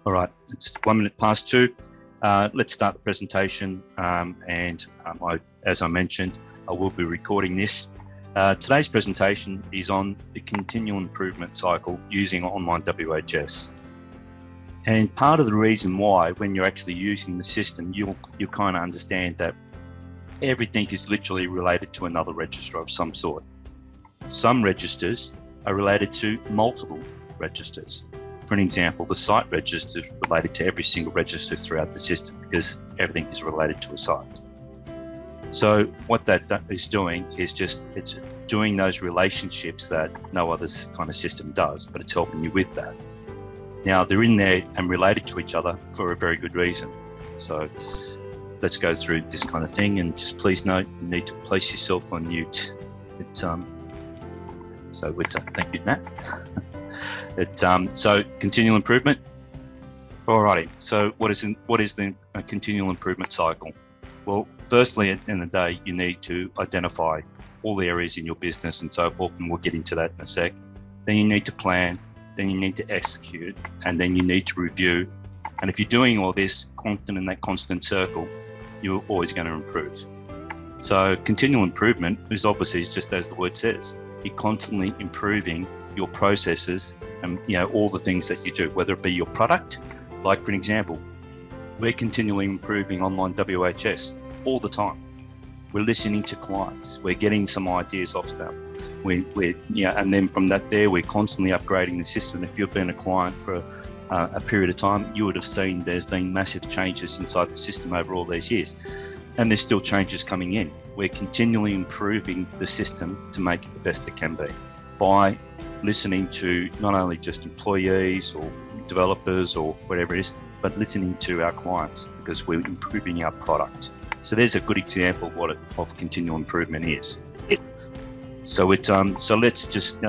All right, it's 1 minute past 2. Let's start the presentation. As I mentioned, I will be recording this. Today's presentation is on the continual improvement cycle using online WHS. And part of the reason why, when you're actually using the system, you kind of understand that everything is literally related to another register of some sort. Some registers are related to multiple registers. For an example, the site register is related to every single register throughout the system because everything is related to a site. So what that is doing is it's doing those relationships that no other kind of system does, but it's helping you with that. Now, they're in there and related to each other for a very good reason. So let's go through this kind of thing, and just please note, you need to place yourself on mute. Thank you, Nat. So continual improvement. Alrighty. So what is the continual improvement cycle? Well, firstly, at the end of the day, you need to identify all the areas in your business and so forth, and we'll get into that in a sec. Then you need to plan, then you need to execute, and then you need to review. And if you're doing all this constant in that constant circle, you're always going to improve. So continual improvement is obviously just as the word says. You're constantly improving your processes and all the things that you do, whether it be your product. Like, for an example, we're continually improving online WHS all the time. We're listening to clients. We're getting some ideas off them. And then from that we're constantly upgrading the system. If you've been a client for a period of time, you would have seen there's been massive changes inside the system over all these years. And there's still changes coming in. We're continually improving the system to make it the best it can be by listening to not only just employees or developers or whatever it is, but listening to our clients because we're improving our product. So there's a good example of continual improvement is. So let's just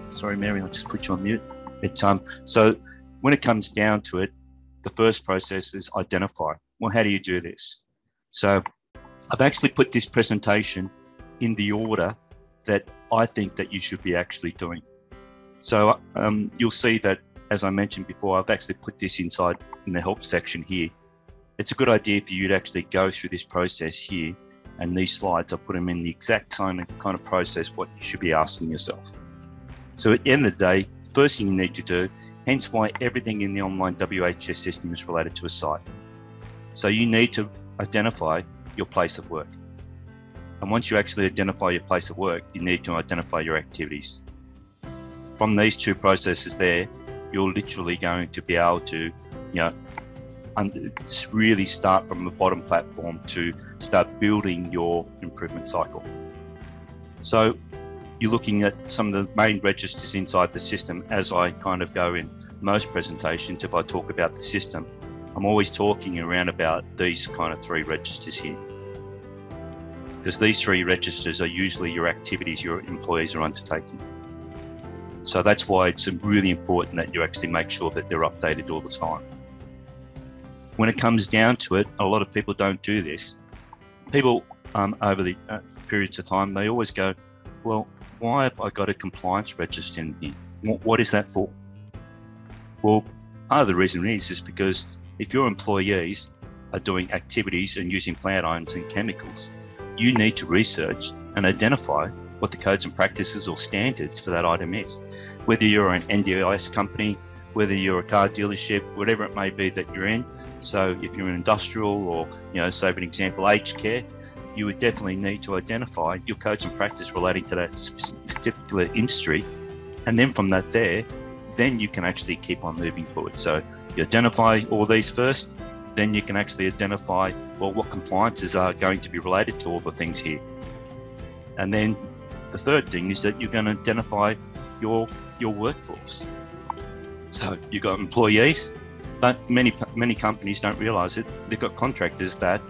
sorry, Mary, I'll just put you on mute. So when it comes down to it, the first process is identify. Well, how do you do this? So I've actually put this presentation in the order that I think that you should be actually doing. So you'll see that, as I mentioned before, I've actually put this inside in the help section here. It's a good idea for you to actually go through this process here, and these slides, I put them in the exact same kind of process what you should be asking yourself. So at the end of the day, first thing you need to do, hence why everything in the online WHS system is related to a site. So you need to identify your place of work. And once you actually identify your place of work, you need to identify your activities. From these two processes there, you're literally going to be able to, really start from the bottom platform to start building your improvement cycle. So you're looking at some of the main registers inside the system. As I kind of go in most presentations, if I talk about the system, I'm always talking around about these kind of 3 registers here. Because these 3 registers are usually your activities your employees are undertaking. So that's why it's really important that you actually make sure that they're updated all the time. When it comes down to it, a lot of people don't do this. People over the periods of time, they always go, well, why have I got a compliance register in here? What is that for? Well, part of the reason is because if your employees are doing activities and using plant items and chemicals, you need to research and identify what the codes and practices or standards for that item is. Whether you're an NDIS company, whether you're a car dealership, whatever it may be that you're in. So if you're an industrial or, say for an example, aged care, you would definitely need to identify your codes and practice relating to that particular industry. And then from that then you can actually keep on moving forward. So you identify all these first, then you can actually identify, well, what compliances are going to be related to all the things here. And then the third thing is that you're going to identify your workforce. So you've got employees, but many companies don't realize it. They've got contractors that,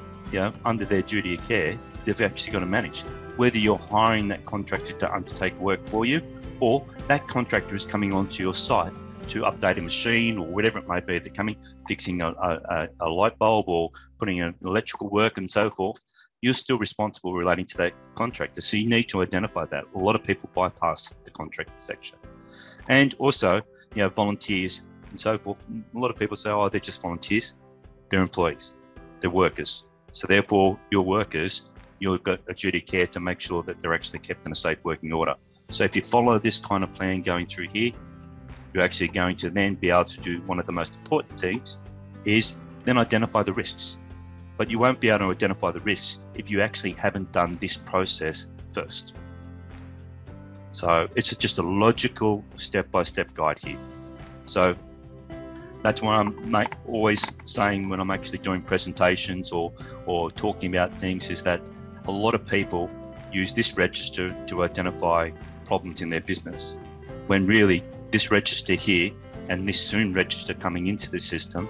under their duty of care, they've actually got to manage. Whether you're hiring that contractor to undertake work for you, or that contractor is coming onto your site to update a machine or whatever it may be, they're coming, fixing a light bulb or putting in electrical work and so forth, you're still responsible relating to that contractor. So you need to identify that. A lot of people bypass the contractor section. And also, volunteers and so forth. A lot of people say, oh, they're just volunteers. They're employees, they're workers. So therefore, your workers, you've got a duty of care to make sure that they're actually kept in a safe working order. So if you follow this kind of plan going through here, you're actually going to then be able to do one of the most important things is then identify the risks. But you won't be able to identify the risks if you actually haven't done this process first. So it's just a logical step-by-step guide here. So that's what I'm always saying when I'm actually doing presentations or talking about things, is that a lot of people use this register to identify problems in their business, when really this register here and this soon register coming into the system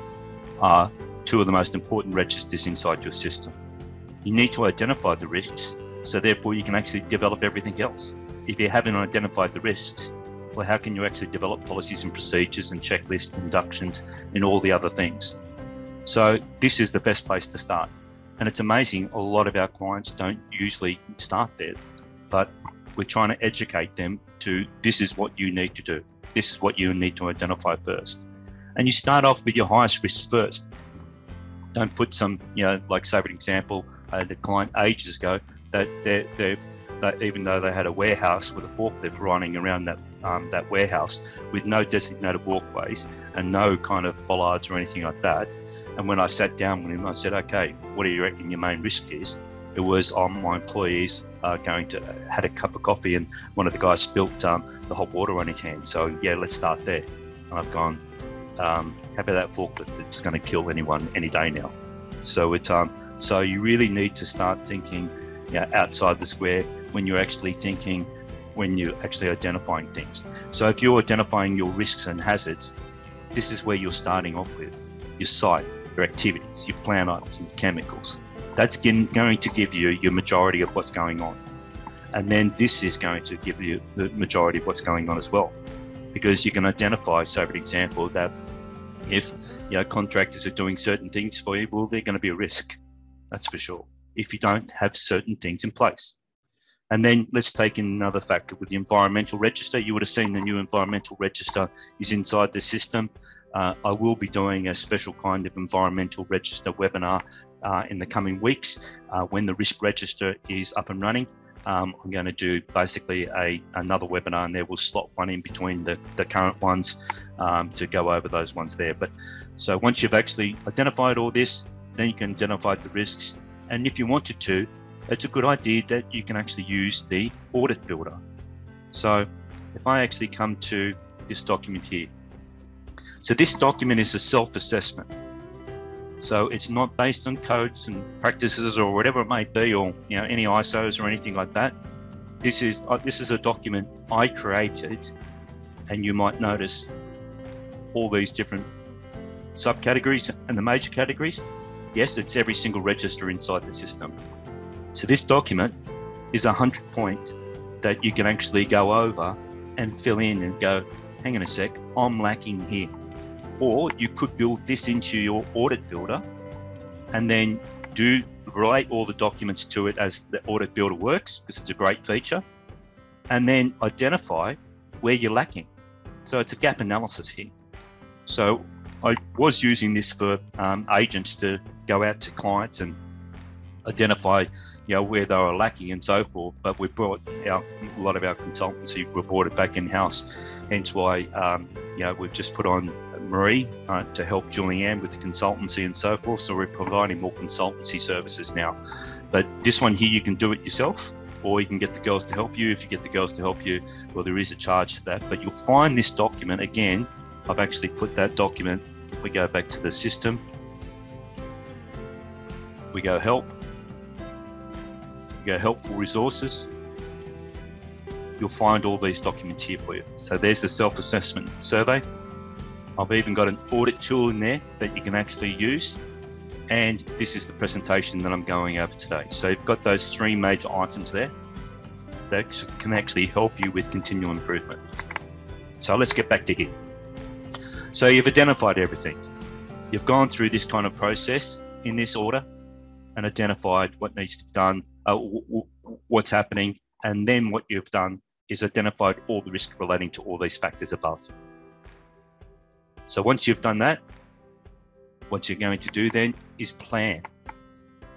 are two of the most important registers inside your system. You need to identify the risks, so therefore you can actually develop everything else. If you haven't identified the risks, well, how can you actually develop policies and procedures and checklists, inductions, and all the other things? So this is the best place to start. And it's amazing, a lot of our clients don't usually start there, but we're trying to educate them to, this is what you need to do. This is what you need to identify first. And you start off with your highest risks first. Don't put some, like say for example, the client ages ago, that even though they had a warehouse with a forklift running around that warehouse with no designated walkways and no kind of bollards or anything like that. And when I sat down with him, I said, okay, what do you reckon your main risk is? It was my employees had a cup of coffee and one of the guys spilt the hot water on his hand. So yeah, let's start there. And I've gone, how about that forklift? It's going to kill anyone any day now. So so you really need to start thinking outside the square when you're actually thinking, when you're actually identifying things. So if you're identifying your risks and hazards, this is where you're starting off with your site, your activities, your plant items and your chemicals. That's going to give you your majority of what's going on. And then this is going to give you the majority of what's going on as well. Because you can identify, so for example, that if contractors are doing certain things for you, well, they're going to be a risk. That's for sure, if you don't have certain things in place. And then let's take in another factor with the environmental register. You would have seen the new environmental register is inside the system. I will be doing a special kind of environmental register webinar in the coming weeks when the risk register is up and running. I'm going to do basically another webinar, and there will slot one in between the current ones to go over those ones there. But so once you've actually identified all this, then you can identify the risks. And if you wanted to, it's a good idea that you can actually use the audit builder. So if I actually come to this document here, so this document is a self-assessment. So it's not based on codes and practices or whatever it may be, or any ISOs or anything like that. This is a document I created, and you might notice all these different subcategories and the major categories. Yes, it's every single register inside the system. So this document is 100 point that you can actually go over and fill in and go, hang on a sec, I'm lacking here. Or you could build this into your audit builder and then relate all the documents to it as the audit builder works, because it's a great feature, and then identify where you're lacking. So it's a gap analysis here. So I was using this for agents to go out to clients and identify where they were lacking and so forth, but we brought a lot of our consultancy, we brought it back in-house, hence why we've just put on Marie to help Julianne with the consultancy and so forth. So we're providing more consultancy services now. But this one here, you can do it yourself, or you can get the girls to help you. If you get the girls to help you, well, there is a charge to that, but you'll find this document again. I've actually put that document, if we go back to the system, we go help, we go helpful resources, you'll find all these documents here for you. So there's the self-assessment survey. I've even got an audit tool in there that you can actually use. And this is the presentation that I'm going over today. So you've got those three major items there that can actually help you with continual improvement. So let's get back to here. So you've identified everything. You've gone through this kind of process in this order and identified what needs to be done, what's happening. And then what you've done is identified all the risk relating to all these factors above. So once you've done that, what you're going to do then is plan.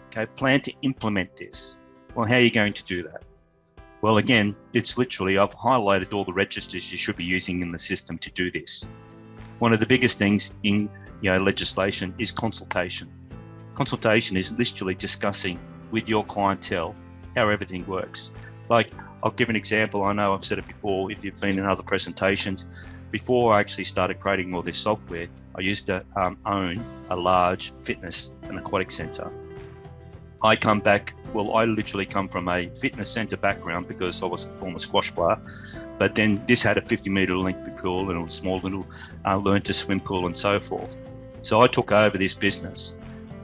Okay, plan to implement this. Well, how are you going to do that? Well, again, it's literally, I've highlighted all the registers you should be using in the system to do this. One of the biggest things in legislation is consultation. Consultation is literally discussing with your clientele how everything works. Like, I'll give an example. I know I've said it before, if you've been in other presentations. Before I actually started creating all this software, I used to own a large fitness and aquatic centre. I literally come from a fitness centre background because I was a former squash player. But then this had a 50-metre length pool and a small little learn to swim pool and so forth. So I took over this business,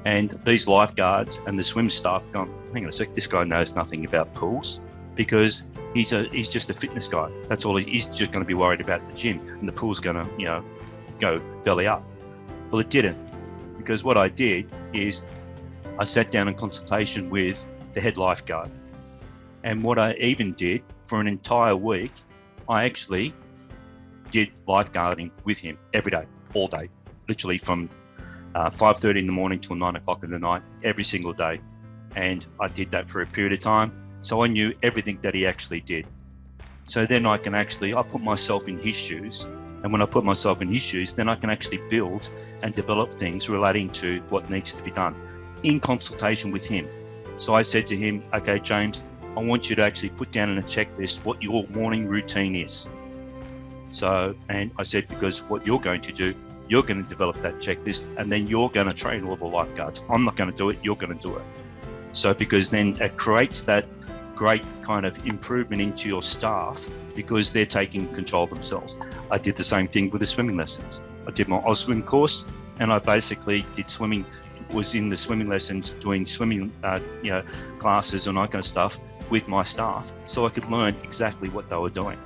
and these lifeguards and the swim staff gone, hang on a sec, this guy knows nothing about pools, because he's just a fitness guy. That's all. He's just going to be worried about the gym, and the pool's going to go belly up. Well, it didn't, because what I did is I sat down in consultation with the head lifeguard, and what I even did for an entire week, I actually did lifeguarding with him every day, all day, literally from 5:30 in the morning till 9 o'clock in the night, every single day. And I did that for a period of time. So I knew everything that he actually did. So then I put myself in his shoes. And when I put myself in his shoes, then I can actually build and develop things relating to what needs to be done in consultation with him. So I said to him, okay, James, I want you to actually put down in a checklist what your morning routine is. So, and I said, because what you're going to do, you're going to develop that checklist, and then you're going to train all the lifeguards. I'm not going to do it, you're going to do it. So because then it creates that great kind of improvement into your staff, because they're taking control themselves. I did the same thing with the swimming lessons. I did my Ausswim course, and I basically did swimming, was in the swimming lessons, doing swimming classes and that kind of stuff with my staff, so I could learn exactly what they were doing.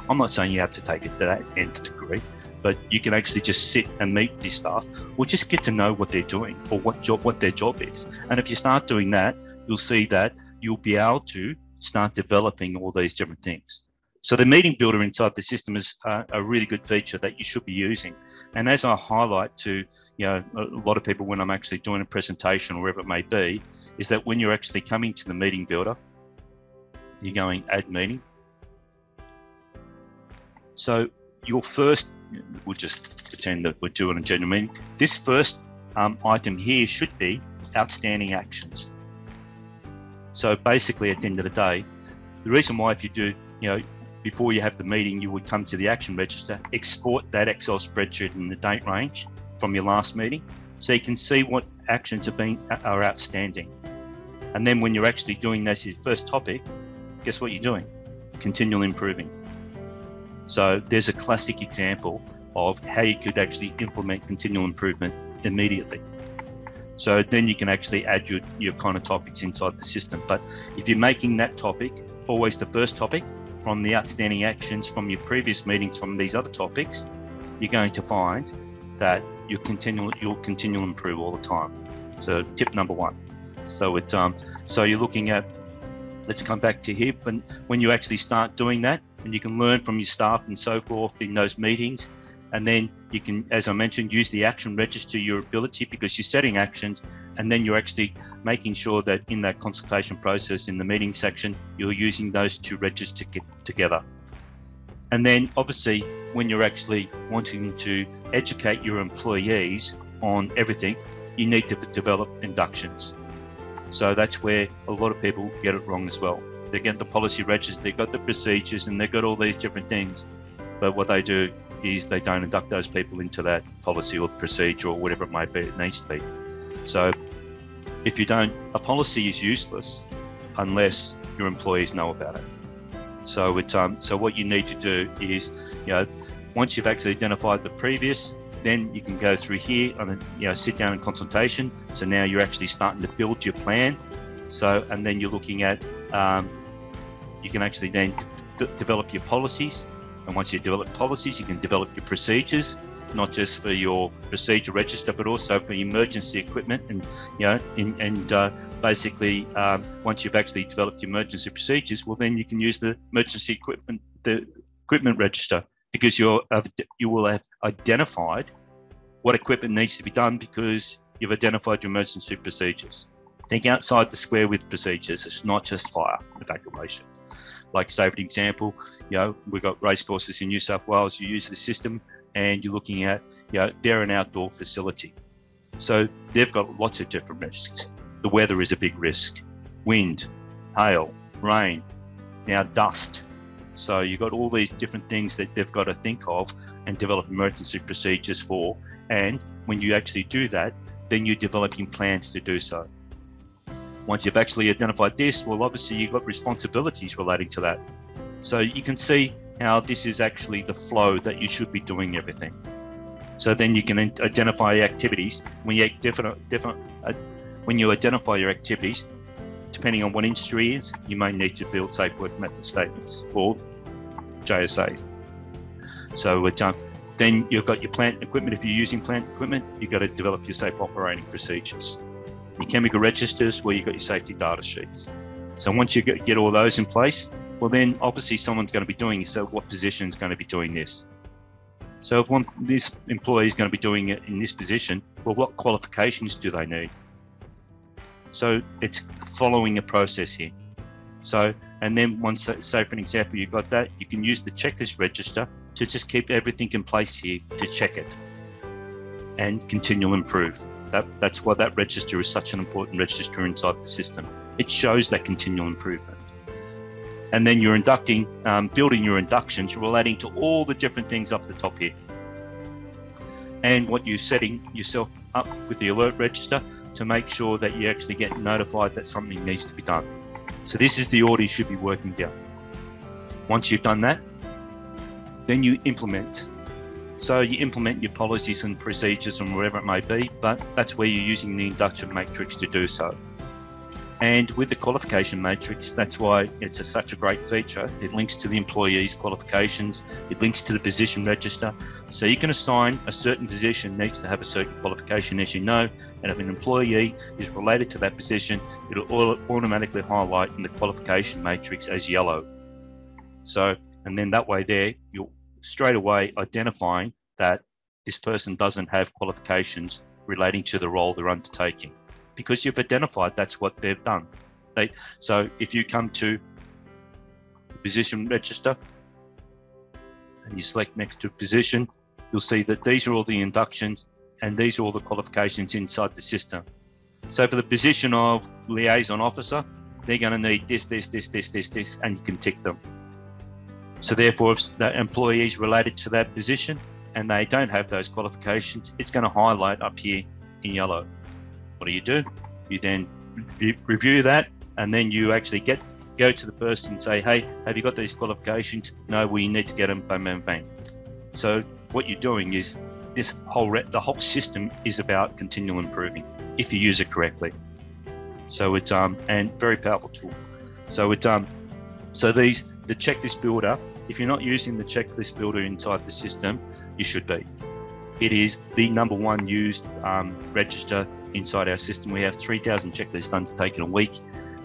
I'm not saying you have to take it to that nth degree, but you can actually just sit and meet these staff, or just get to know what they're doing, or what their job is. And if you start doing that, you'll see that you'll be able to start developing all these different things. So the meeting builder inside the system is a really good feature that you should be using. And as I highlight to a lot of people when I'm actually doing a presentation or wherever it may be, is that when you're actually coming to the meeting builder, you're going add meeting. So your first, we'll just pretend that we're doing a general meeting. This first item here should be outstanding actions. So basically at the end of the day, the reason why if you do, before you have the meeting, you would come to the action register, export that Excel spreadsheet in the date range from your last meeting, so you can see what actions are outstanding. And then when you're actually doing this, your first topic, guess what you're doing? Continual improving. So there's a classic example of how you could actually implement continual improvement immediately. So then you can actually add your kind of topics inside the system. But if you're making that topic always the first topic from the outstanding actions from your previous meetings from these other topics, you're going to find that you'll continue to improve all the time. So tip number one. So so you're looking at, let's come back to here, but when you actually start doing that, and you can learn from your staff and so forth in those meetings, and then you can, as I mentioned, use the action register your ability, because you're setting actions, and then you're actually making sure that in that consultation process in the meeting section, you're using those two registers to get together. And then obviously when you're actually wanting to educate your employees on everything, you need to develop inductions. So that's where a lot of people get it wrong as well. They get the policy registers, they've got the procedures, and they've got all these different things. But what they do is they don't induct those people into that policy or procedure or whatever it may be, it needs to be. So if you don't, a policy is useless unless your employees know about it. So so what you need to do is, once you've actually identified the previous, then you can go through here and sit down in consultation. So now you're actually starting to build your plan. So, and then you're looking at, you can actually then develop your policies. And once you develop policies, you can develop your procedures, not just for your procedure register, but also for emergency equipment. And basically, once you've actually developed your emergency procedures, well, then you can use the emergency equipment, the equipment register, because you will have identified what equipment needs to be done because you've identified your emergency procedures. Think outside the square with procedures. It's not just fire evacuation. Like, say, for example, we've got racecourses in New South Wales. You use the system and you're looking at, they're an outdoor facility. So they've got lots of different risks. The weather is a big risk. Wind, hail, rain, now dust. So you've got all these different things that they've got to think of and develop emergency procedures for. And when you actually do that, then you're developing plans to do so. Once you've actually identified this, well, obviously you've got responsibilities relating to that. So you can see how this is actually the flow that you should be doing everything. So then you can identify activities. When you identify your activities, depending on what industry it is, you may need to build safe work method statements or JSA. So then you've got your plant equipment. If you're using plant equipment, you've got to develop your safe operating procedures. Your chemical registers, where you've got your safety data sheets. So once you get all those in place, well, then obviously someone's going to be doing it. So what position is going to be doing this? So if this employee is going to be doing it in this position, well, what qualifications do they need? So it's following a process here. So, and then once, say for an example, you've got that, you can use the checklist register to just keep everything in place here to check it and continual improve. That's why that register is such an important register inside the system. It shows that continual improvement. And then you're building your inductions relating to all the different things up the top here. And what you're setting yourself up with the alert register to make sure that you actually get notified that something needs to be done. So this is the order you should be working down. Once you've done that, then you implement. So you implement your policies and procedures and whatever it may be, but that's where you're using the induction matrix to do so. And with the qualification matrix, that's why it's such a great feature. It links to the employee's qualifications. It links to the position register. So you can assign a certain position needs to have a certain qualification, as you know, and if an employee is related to that position, it'll automatically highlight in the qualification matrix as yellow. So, and then that way there, you're straight away identifying that this person doesn't have qualifications relating to the role they're undertaking, because you've identified that's what they've done. So if you come to the position register and you select next to position, you'll see that these are all the inductions and these are all the qualifications inside the system. So for the position of liaison officer, they're going to need this, and you can tick them. So therefore, if the employee is related to that position and they don't have those qualifications, it's going to highlight up here in yellow. What do? You then review that, and then you actually go to the person and say, hey, have you got these qualifications? No, we need to get them, bang, bang, bang. So what you're doing is the whole system is about continual improving if you use it correctly. So it's and very powerful tool. So the checklist builder, if you're not using the checklist builder inside the system, you should be. It is the #1 used register inside our system. We have 3,000 checklists undertaken a week,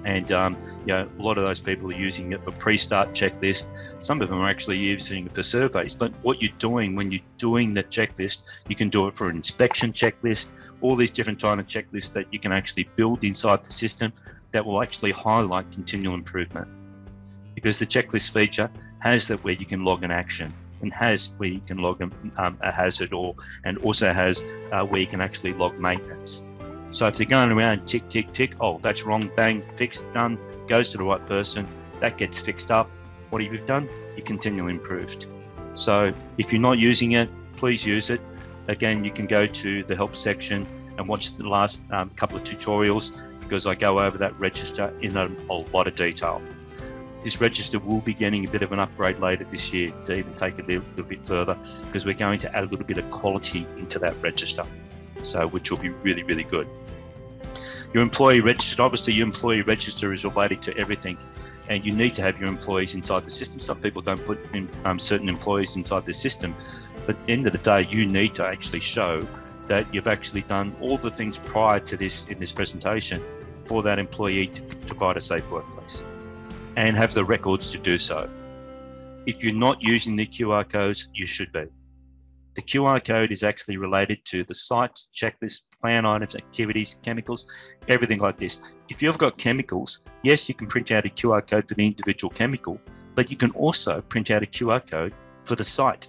and a lot of those people are using it for pre-start checklist. Some of them are actually using it for surveys. But what you're doing when you're doing the checklist, you can do it for an inspection checklist, all these different kind of checklists that you can actually build inside the system that will actually highlight continual improvement. Because the checklist feature has that where you can log an action, and has where you can log a hazard, and also has where you can actually log maintenance. So if they're going around tick, tick, tick, oh, that's wrong, bang, fixed, done, goes to the right person, that gets fixed up. What have you done? You continually improved. So if you're not using it, please use it. Again, you can go to the help section and watch the last couple of tutorials, because I go over that register in a lot of detail. This register will be getting a bit of an upgrade later this year to even take it a little bit further, because we're going to add a little bit of quality into that register, so which will be really, really good. Your employee register, obviously your employee register is related to everything, and you need to have your employees inside the system. Some people don't put in certain employees inside the system, but at the end of the day, you need to actually show that you've actually done all the things prior to this in this presentation for that employee to provide a safe workplace, and have the records to do so. If you're not using the QR codes, you should be. The QR code is actually related to the sites, checklists, plan items, activities, chemicals, everything like this. If you've got chemicals, yes, you can print out a QR code for the individual chemical, but you can also print out a QR code for the site.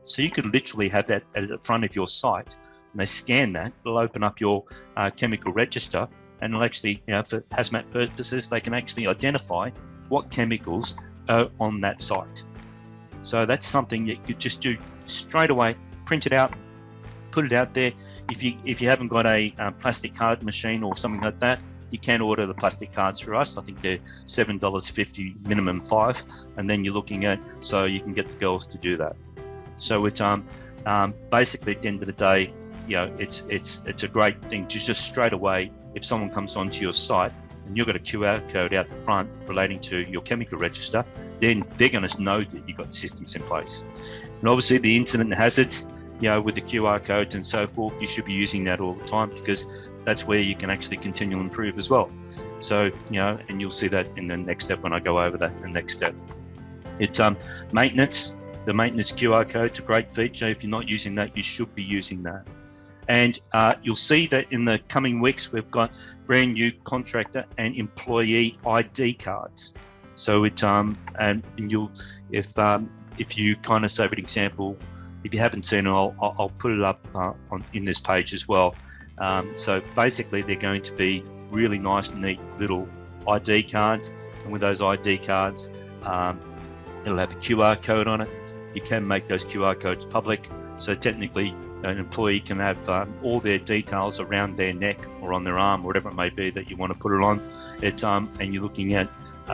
So you could literally have that at the front of your site, and they scan that, it'll open up your chemical register, and it'll actually, for hazmat purposes, they can actually identify what chemicals are on that site. So that's something that you could just do straight away, print it out, put it out there. If you haven't got a plastic card machine or something like that, you can order the plastic cards through us. I think they're $7.50, minimum $5, and then you're looking at, so you can get the girls to do that. So it's basically at the end of the day, it's a great thing to just straight away, if someone comes onto your site and you've got a QR code out the front relating to your chemical register, then they're going to know that you've got systems in place. And obviously the incident hazards, with the QR codes and so forth, you should be using that all the time, because that's where you can actually continue to improve as well. So, and you'll see that in the next step when I go over that in the next step. It's maintenance. The maintenance QR code's a great feature. If you're not using that, you should be using that. And you'll see that in the coming weeks, we've got brand new contractor and employee ID cards. So it's and you'll, if you kind of say, for example, if you haven't seen it, I'll put it up in this page as well. So basically, they're going to be really nice, neat little ID cards, and with those ID cards, it'll have a QR code on it. You can make those QR codes public, so technically an employee can have all their details around their neck or on their arm, whatever it may be that you want to put it on. And you're looking at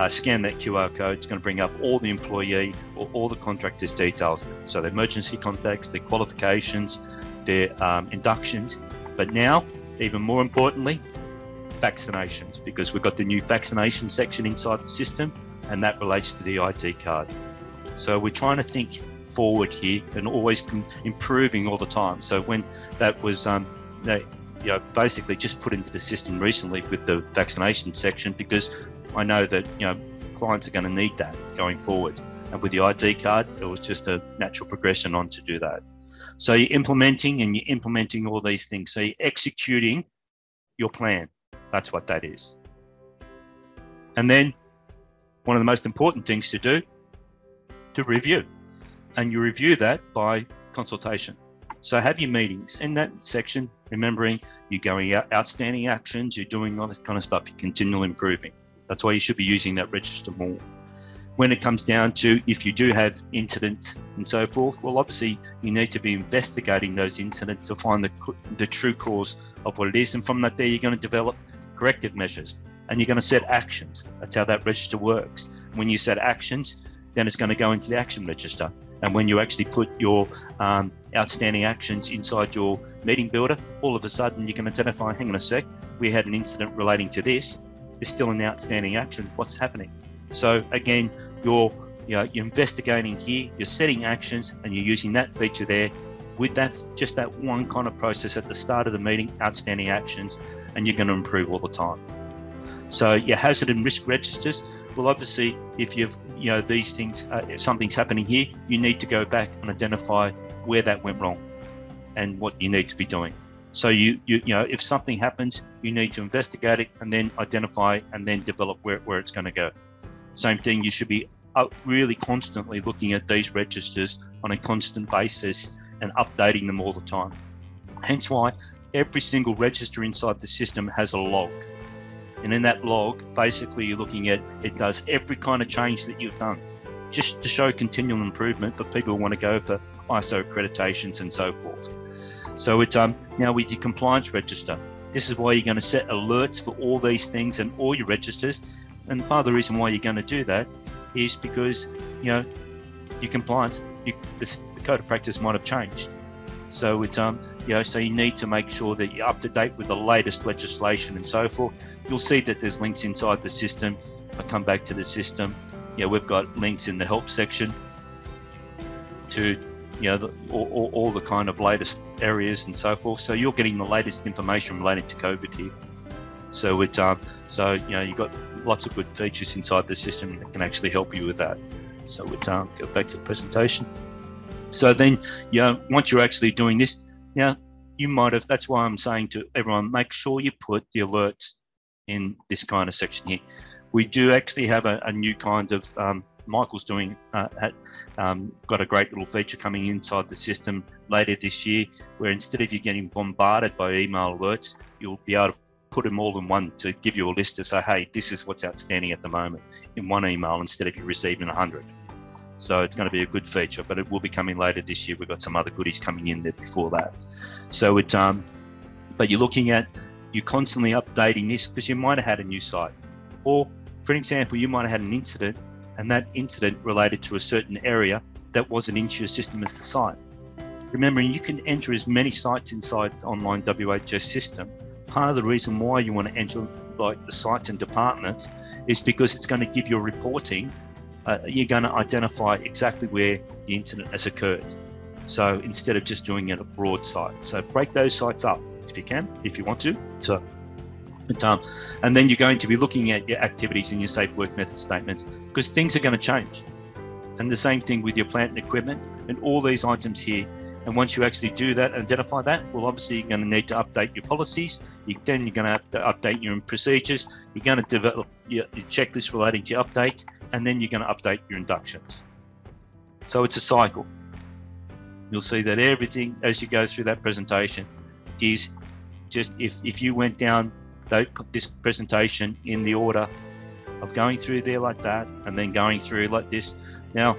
scan that QR code. It's going to bring up all the employee or all the contractors' details, so their emergency contacts, their qualifications, their inductions, but now, even more importantly, vaccinations, because we've got the new vaccination section inside the system, and that relates to the ID card. So we're trying to think forward here and always improving all the time. So when that was basically just put into the system recently with the vaccination section, because I know that clients are going to need that going forward, and with the ID card, it was just a natural progression on to do that. So you're implementing all these things. So you're executing your plan. That's what that is. And then one of the most important things to do, to review. And you review that by consultation. So have your meetings in that section, remembering you're going out, outstanding actions, you're doing all this kind of stuff, you're continually improving. That's why you should be using that register more. When it comes down to if you do have incidents and so forth, well, obviously you need to be investigating those incidents to find the true cause of what it is. And from that there, you're going to develop corrective measures and you're going to set actions. That's how that register works. When you set actions, then it's going to go into the action register. And when you actually put your outstanding actions inside your meeting builder, all of a sudden you can identify, hang on a sec, we had an incident relating to this. There's still an outstanding action. What's happening? So again, you're investigating here, you're setting actions, and you're using that feature there with that, just that one kind of process at the start of the meeting, outstanding actions, and you're going to improve all the time. So your hazard and risk registers, well, obviously, if you've, these things, if something's happening here, you need to go back and identify where that went wrong and what you need to be doing. So if something happens, you need to investigate it and then identify and then develop where it's going to go. Same thing, you should be really constantly looking at these registers on a constant basis and updating them all the time. Hence why every single register inside the system has a log. And in that log, basically you're looking at, it does every kind of change that you've done, just to show continual improvement for people who want to go for ISO accreditations and so forth. So it's now with your compliance register, this is why you're going to set alerts for all these things and all your registers. And part of the reason why you're going to do that is because, your compliance, the code of practice might have changed. So it, so you need to make sure that you're up to date with the latest legislation and so forth. You'll see that there's links inside the system. I come back to the system. We've got links in the help section to, all the kind of latest areas and so forth. So you're getting the latest information related to COVID here. So it, you've got lots of good features inside the system that can actually help you with that. So we go back to the presentation. So then, once you're actually doing this, you might have, that's why I'm saying to everyone, make sure you put the alerts in this kind of section here. We do actually have a new kind of, Michael's doing, got a great little feature coming inside the system later this year, where instead of you getting bombarded by email alerts, you'll be able to put them all in one to give you a list to say, hey, this is what's outstanding at the moment in one email instead of you receiving 100. So it's going to be a good feature, but it will be coming later this year. We've got some other goodies coming in there before that. So it, but you're looking at, you're constantly updating this because you might have had a new site, or for example, you might have had an incident, and that incident related to a certain area that wasn't into your system as the site. Remember, you can enter as many sites inside the online WHS system. Part of the reason why you want to enter like the sites and departments is because it's going to give you a reporting. You're going to identify exactly where the incident has occurred. So instead of just doing it a broad site, so break those sites up if you can, if you want to. So, and then you're going to be looking at your activities and your safe work method statements, because things are going to change. And the same thing with your plant and equipment and all these items here. And once you actually do that, identify that, well, obviously you're going to need to update your policies. Then you're going to have to update your procedures. You're going to develop your checklist relating to your updates, and then you're going to update your inductions. So it's a cycle. You'll see that everything as you go through that presentation is just, if you went down this presentation in the order of going through there like that and then going through like this. Now,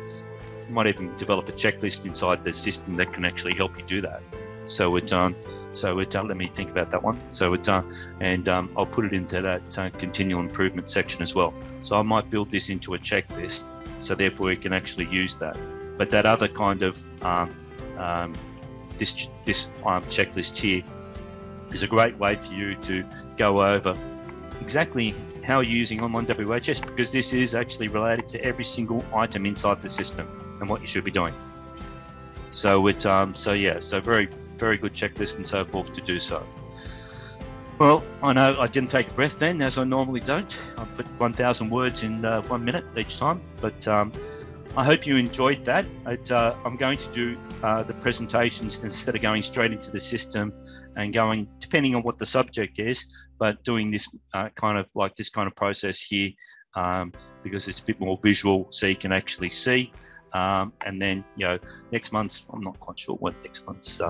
you might even develop a checklist inside the system that can actually help you do that. So let me think about that one. So I'll put it into that continual improvement section as well. So I might build this into a checklist, so therefore you can actually use that. But that other kind of this checklist here is a great way for you to go over exactly how you're using online WHS, because this is actually related to every single item inside the system and what you should be doing. So so very, very good checklist and so forth to do so. Well, I know I didn't take a breath then, as I normally don't. I put 1,000 words in 1 minute each time, but I hope you enjoyed that. I'm going to do the presentations instead of going straight into the system and going, depending on what the subject is, but doing this kind of process here because it's a bit more visual, so you can actually see. And then, next month, I'm not quite sure what next month's,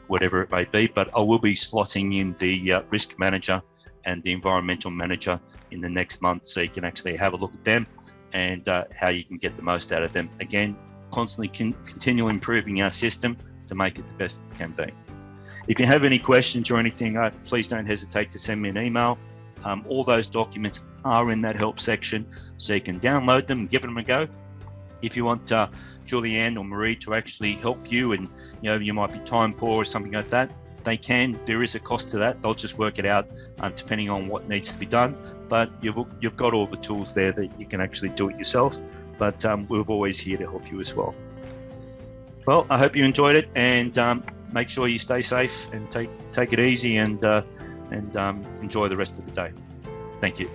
whatever it may be, but I will be slotting in the risk manager and the environmental manager in the next month, so you can actually have a look at them and how you can get the most out of them. Again, constantly continue improving our system to make it the best it can be. If you have any questions or anything, please don't hesitate to send me an email. All those documents are in that help section, so you can download them and give them a go. If you want Julianne or Marie to actually help you, and you might be time poor or something like that, they can. There is a cost to that. They'll just work it out depending on what needs to be done. But you've got all the tools there that you can actually do it yourself. But we're always here to help you as well. Well, I hope you enjoyed it, and make sure you stay safe and take it easy and enjoy the rest of the day. Thank you.